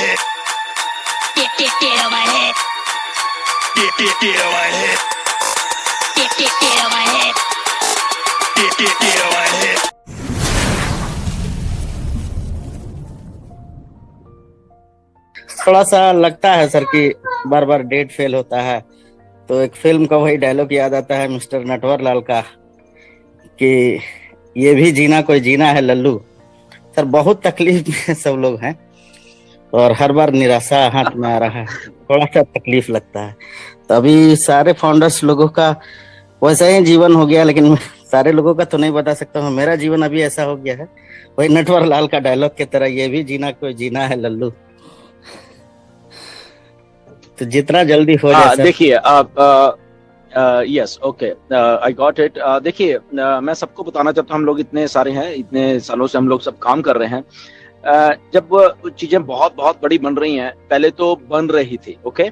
head. Get on my head. Get on my head. Get on my head. Get on my head. थोड़ा सा लगता है sir कि बार बार date fail होता है, तो एक फिल्म का वही डायलॉग याद आता है मिस्टर नटवरलाल का कि ये भी जीना कोई जीना है लल्लू। सर बहुत तकलीफ में सब लोग हैं और हर बार निराशा हाथ में आ रहा है, थोड़ा सा तकलीफ लगता है। तो अभी सारे फाउंडर्स लोगों का वैसा ही जीवन हो गया, लेकिन सारे लोगों का तो नहीं बता सकता हूँ। मेरा जीवन अभी ऐसा हो गया है वही नटवरलाल का डायलॉग की तरह, ये भी जीना कोई जीना है लल्लू। तो जितना जल्दी हो जाए सर। देखिए आप yes okay I got it. देखिए मैं सबको बताना चाहता हूँ, हम लोग इतने सारे हैं, इतने सालों से हम लोग सब काम कर रहे हैं। जब चीजें बहुत बहुत बड़ी बन रही हैं, पहले तो बन रही थी ओके,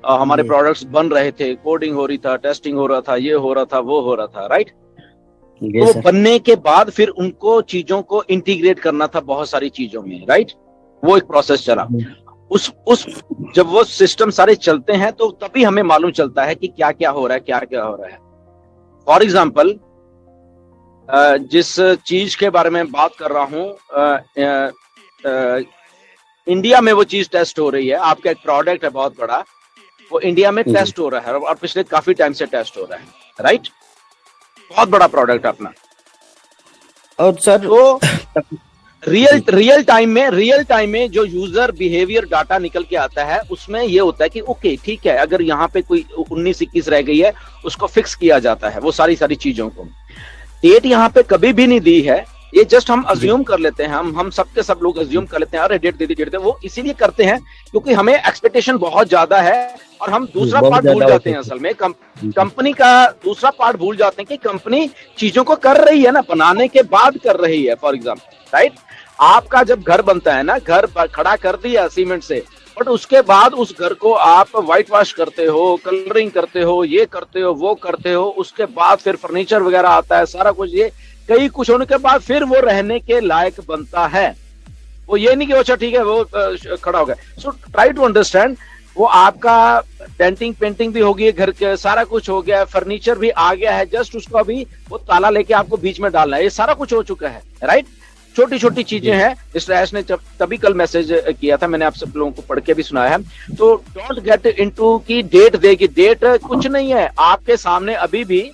हमारे प्रोडक्ट्स बन रहे थे, कोडिंग हो रही था, टेस्टिंग हो रहा था, ये हो रहा था, वो हो रहा था, राइट। तो बनने के बाद फिर उनको चीजों को इंटीग्रेट करना था बहुत सारी चीजों में, राइट। वो एक प्रोसेस चला। उस जब वो सिस्टम सारे चलते हैं तो तभी हमें मालूम चलता है कि क्या क्या हो रहा है, क्या क्या हो रहा है। फॉर एग्जाम्पल जिस चीज के बारे में बात कर रहा हूं, इंडिया में वो चीज टेस्ट हो रही है। आपका एक प्रोडक्ट है बहुत बड़ा, वो इंडिया में टेस्ट हो रहा है और पिछले काफी टाइम से टेस्ट हो रहा है, राइट। बहुत बड़ा प्रोडक्ट अपना। और सर तो रियल टाइम में जो यूजर बिहेवियर डाटा निकल के आता है, उसमें ये होता है कि ओके ठीक है, अगर यहाँ पे कोई 19-21 रह गई है, उसको फिक्स किया जाता है। वो सारी चीजों को डेट यहाँ पे कभी भी नहीं दी है, ये जस्ट हम अज्यूम कर लेते हैं। हम सबके सब लोग अज्यूम कर लेते हैं, अरे डेट दे दी, डेट दे। वो इसीलिए करते हैं क्योंकि हमें एक्सपेक्टेशन बहुत ज्यादा है और हम दूसरा पार्ट भूल जाते हैं। असल में कंपनी का दूसरा पार्ट भूल जाते हैं कि कंपनी चीजों को कर रही है ना, बनाने के बाद कर रही है। फॉर एग्जाम्पल राइट, आपका जब घर बनता है ना, घर खड़ा कर दिया सीमेंट से, बट उसके बाद उस घर को आप व्हाइट वॉश करते हो, कलरिंग करते हो, ये करते हो, वो करते हो, उसके बाद फिर फर्नीचर वगैरह आता है, सारा कुछ, ये कई कुछ होने के बाद फिर वो रहने के लायक बनता है। वो ये नहीं कि अच्छा ठीक है वो खड़ा हो गया। सो ट्राई टू अंडरस्टैंड, वो आपका डेंटिंग पेंटिंग भी होगी, घर के सारा कुछ हो गया, फर्नीचर भी आ गया है, जस्ट उसको अभी वो ताला लेके आपको बीच में डालना है, ये सारा कुछ हो चुका है, राइट। छोटी छोटी चीजें हैं। इस रैश ने तभी कल मैसेज किया था, मैंने आप सब लोगों को पढ़ के भी सुनाया है। तो डोंट गेट इनटू की डेट देगी, डेट कुछ नहीं है आपके सामने। अभी भी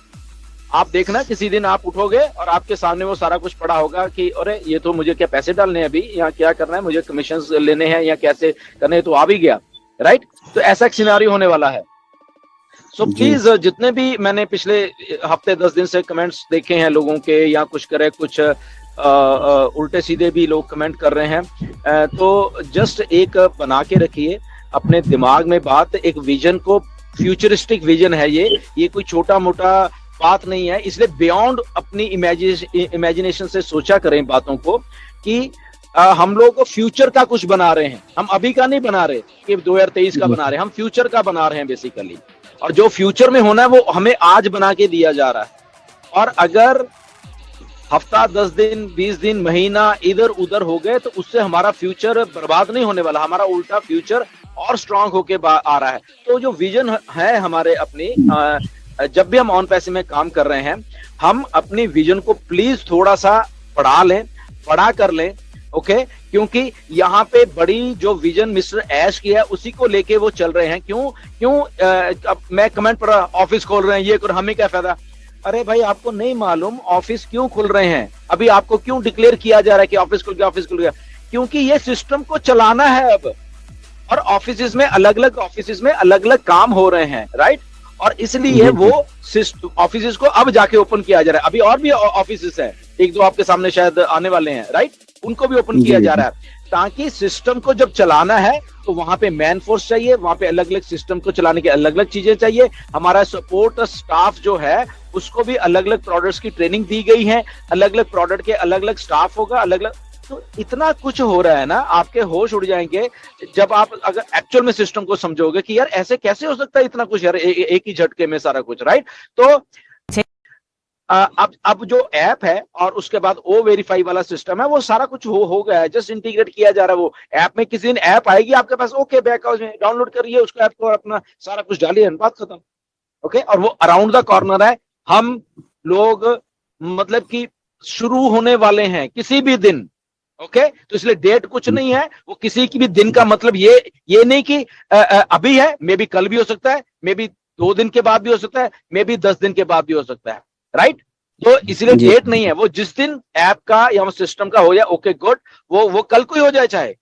आप देखना, किसी दिन आप उठोगे और आपके सामने वो सारा कुछ पड़ा होगा कि अरे ये तो मुझे क्या पैसे डालने हैं अभी, या क्या करना है, मुझे कमीशन लेने हैं या कैसे करने हैं, तो आ भी गया, राइट। तो ऐसा एक सिनेरियो होने वाला है। सो प्लीज जितने भी मैंने पिछले हफ्ते 10 दिन से कमेंट्स देखे हैं लोगों के, या कुछ करे, कुछ उल्टे सीधे भी लोग कमेंट कर रहे हैं, तो जस्ट एक बना के रखिए अपने दिमाग में बात, एक विजन को, फ्यूचरिस्टिक विजन है ये कोई छोटा मोटा बात नहीं है। इसलिए बियॉन्ड अपनी इमेजिनेशन से सोचा करें बातों को कि हम लोग को फ्यूचर का कुछ बना रहे हैं, हम अभी का नहीं बना रहे कि 2023 का बना रहे हैं, हम फ्यूचर का बना रहे हैं बेसिकली। और जो फ्यूचर में होना है वो हमें आज बना के दिया जा रहा है। और अगर हफ्ता, 10 दिन, 20 दिन, महीना इधर उधर हो गए तो उससे हमारा फ्यूचर बर्बाद नहीं होने वाला, हमारा उल्टा फ्यूचर और स्ट्रांग होके आ रहा है। तो जो विजन है हमारे अपनी, जब भी हम ऑन पैसे में काम कर रहे हैं, हम अपनी विजन को प्लीज थोड़ा सा बढ़ा लें, बड़ा कर लें, ओके। क्योंकि यहाँ पे बड़ी जो विजन मिस्टर ऐश की है उसी को लेके वो चल रहे हैं। क्यों मैं कमेंट पर ऑफिस खोल रहे हैं, ये कर, हमें क्या फायदा। अरे भाई आपको नहीं मालूम ऑफिस क्यों खुल रहे हैं, अभी आपको क्यों डिक्लेयर किया जा रहा है कि ऑफिस खुल गया, ऑफिस खुल गया, क्योंकि ये सिस्टम को चलाना है अब। और ऑफिस में अलग अलग काम हो रहे हैं, राइट। और इसलिए वो ऑफिस को अब जाके ओपन किया जा रहा है। अभी और भी ऑफिस है, एक दो आपके सामने शायद आने वाले हैं, राइट, उनको भी ओपन किया जा रहा है, ताकि सिस्टम को जब चलाना है तो वहां पे मैन फोर्स चाहिए, वहां पे अलग अलग सिस्टम को चलाने की अलग अलग चीजें चाहिए। हमारा सपोर्ट स्टाफ जो है उसको भी अलग अलग प्रोडक्ट्स की ट्रेनिंग दी गई है, अलग अलग प्रोडक्ट के अलग अलग स्टाफ होगा, अलग अलग। तो इतना कुछ हो रहा है ना, आपके होश उड़ जाएंगे जब आप अगर एक्चुअल में सिस्टम को समझोगे कि यार ऐसे कैसे हो सकता है इतना कुछ यार एक ही झटके में सारा कुछ, राइट। तो अब जो ऐप है और उसके बाद ओ वेरीफाई वाला सिस्टम है वो सारा कुछ हो गया है, जस्ट इंटीग्रेट किया जा रहा है। वो ऐप में किसी दिन ऐप आएगी आपके पास, ओके बैक हाउस में डाउनलोड करिए उसको ऐप को और अपना सारा कुछ डालिए, बात खत्म। ओके, और वो अराउंड द कॉर्नर है। हम लोग मतलब कि शुरू होने वाले हैं किसी भी दिन। ओके, तो इसलिए डेट कुछ नहीं है, वो किसी की भी दिन का मतलब ये नहीं कि अभी है, मे बी कल भी हो सकता है, मे बी 2 दिन के बाद भी हो सकता है, मे बी 10 दिन के बाद भी हो सकता है, राइट। तो इसलिए डेट नहीं है, वो जिस दिन ऐप का या सिस्टम का हो जाए, ओके गुड, वो कल को ही हो जाए चाहे।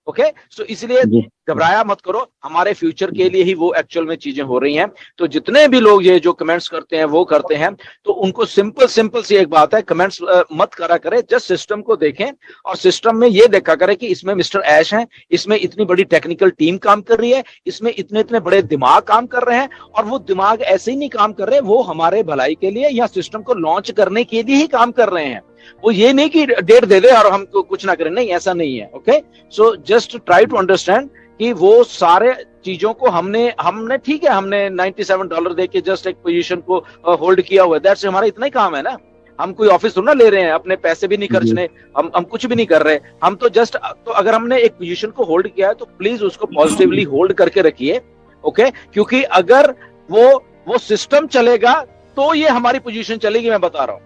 ओके, सो इसलिए घबराया मत करो, हमारे फ्यूचर के लिए ही वो एक्चुअल में चीजें हो रही हैं। तो जितने भी लोग ये जो कमेंट्स करते हैं वो करते हैं, तो उनको सिंपल सी एक बात है, कमेंट्स मत करा करें, जस्ट सिस्टम को देखें और सिस्टम में ये देखा करें कि इसमें मिस्टर ऐश हैं, इसमें इतनी बड़ी टेक्निकल टीम काम कर रही है, इसमें इतने बड़े दिमाग काम कर रहे हैं, और वो दिमाग ऐसे ही नहीं काम कर रहे, वो हमारे भलाई के लिए या सिस्टम को लॉन्च करने के लिए ही काम कर रहे हैं। वो ये नहीं कि डेट दे दे और हमको कुछ ना करें, नहीं, ऐसा नहीं है। Okay, so just try to understand कि वो सारे चीजों को हमने ठीक है, हमने $97 देके जस्ट एक पोजीशन को होल्ड किया हुआ है, दैट्स हमारा इतना ही काम है ना। हम कोई ऑफिस थोड़ा ले रहे हैं, अपने पैसे भी नहीं खर्चने, हम कुछ भी नहीं कर रहे, हम तो जस्ट, तो अगर हमने एक पोजीशन को होल्ड किया है तो प्लीज उसको पॉजिटिवली होल्ड करके रखिए। ओके, क्योंकि अगर वो सिस्टम चलेगा तो ये हमारी पोजीशन चलेगी, मैं बता रहा हूं।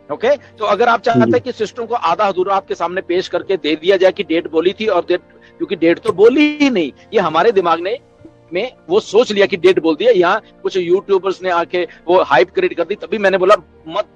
ओके, तो अगर आप चाहते हैं कि सिस्टम को आधा अधूरा आपके सामने पेश करके दे दिया जाए कि डेट बोली थी और क्योंकि डेट तो बोली ही नहीं, ये हमारे दिमाग में वो सोच लिया कि डेट बोल दिया, यहाँ कुछ यूट्यूबर्स ने आके वो हाइप क्रिएट कर दी, तभी मैंने बोला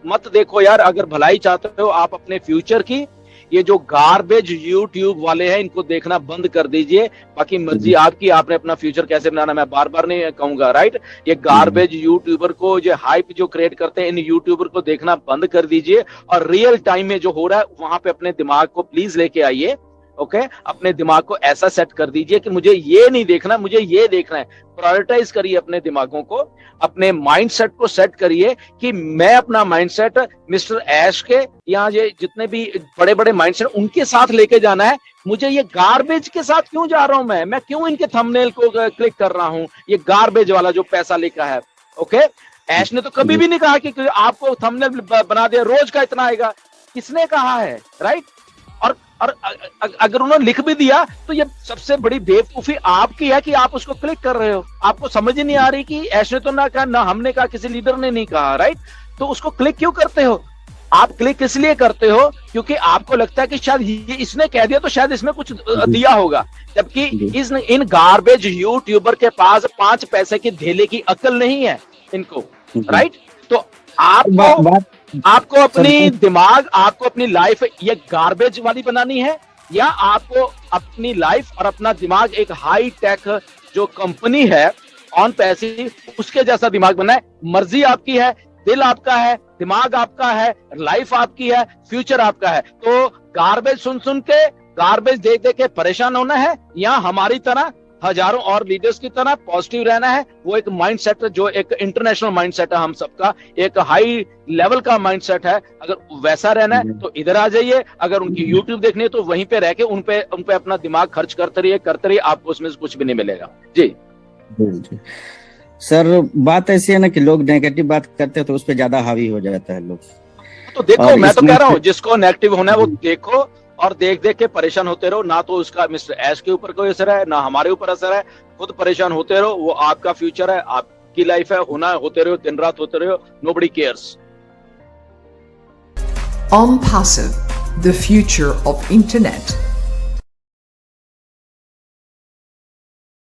मत देखो यार, अगर भलाई चाहते हो आप अपने फ्यूचर की, ये जो गार्बेज यूट्यूब वाले हैं इनको देखना बंद कर दीजिए, बाकी मर्जी आपकी, आपने अपना फ्यूचर कैसे बनाना मैं बार बार नहीं कहूंगा, राइट। ये गार्बेज यूट्यूबर को जो हाइप जो क्रिएट करते हैं, इन यूट्यूबर को देखना बंद कर दीजिए और रियल टाइम में जो हो रहा है वहां पे अपने दिमाग को प्लीज लेके आइए। ओके, अपने दिमाग को ऐसा सेट कर दीजिए कि मुझे ये नहीं देखना, मुझे ये देखना है। प्रायोरिटाइज करिए अपने दिमागों को, अपने माइंडसेट को सेट करिए कि मैं अपना माइंडसेट मिस्टर ऐश के या ये जितने भी बड़े बड़े माइंडसेट उनके साथ लेके जाना है। मुझे ये गार्बेज के साथ क्यों जा रहा हूं, मैं क्यों इनके थंबनेल को क्लिक कर रहा हूं, ये गार्बेज वाला जो पैसा लिखा है। ओके, ऐश ने तो कभी भी नहीं कहा कि आपको थंबनेल बना दिया रोज का इतना आएगा, किसने कहा है, राइट। और अगर उन्होंने लिख भी दिया तो ये सबसे बड़ी बेवकूफी आपकी है कि आप उसको क्लिक कर रहे हो, आपको समझ ही नहीं आ रही कि ऐश ने तो ना कहा, ना हमने कहा, किसी लीडर ने नहीं कहा, राइट। तो उसको क्लिक क्यों करते हो आप? क्लिक इसलिए करते हो क्योंकि आपको लगता है कि शायद ये इसने कह दिया तो शायद इसमें कुछ दिया होगा, जबकि इन गार्बेज यूट्यूबर के पास 5 पैसे की धेले की अक्ल नहीं है इनको, राइट। तो आपको अपनी दिमाग, आपको अपनी लाइफ ये गार्बेज वाली बनानी है, या आपको अपनी लाइफ और अपना दिमाग एक हाई टेक जो कंपनी है ऑन पैसिव उसके जैसा दिमाग बनना है। मर्जी आपकी है, दिल आपका है, दिमाग आपका है, लाइफ आपकी है, फ्यूचर आपका है। तो गार्बेज सुन के, गार्बेज देख के परेशान होना है, या हमारी तरह हजारों और लीडर्स की तरह पॉजिटिव रहना है। वो एक माइंडसेट जो एक इंटरनेशनल माइंडसेट है, हम सबका एक हाई लेवल का माइंडसेट है। अगर वैसा रहना है तो इधर आ जाइए, अगर उनकी यूट्यूब देखनी है तो वहीं पे रह के उन पे अपना दिमाग खर्च करते रहिए, आपको उसमें कुछ भी नहीं मिलेगा। जी सर, बात ऐसी है ना कि लोग नेगेटिव बात करते हैं तो उस पर ज्यादा हावी हो जाता है लोग। तो देखो, मैं तो कह रहा हूँ जिसको नेगेटिव होना है वो देखो और देख के परेशान होते रहो। ना तो उसका मिस्टर ऐश के ऊपर कोई असर है, ना हमारे ऊपर असर है, खुद परेशान होते रहो। वो आपका फ्यूचर है, आपकी लाइफ है, होते रहो, दिन रात होते रहो, nobody cares. OnPassive, the future of internet.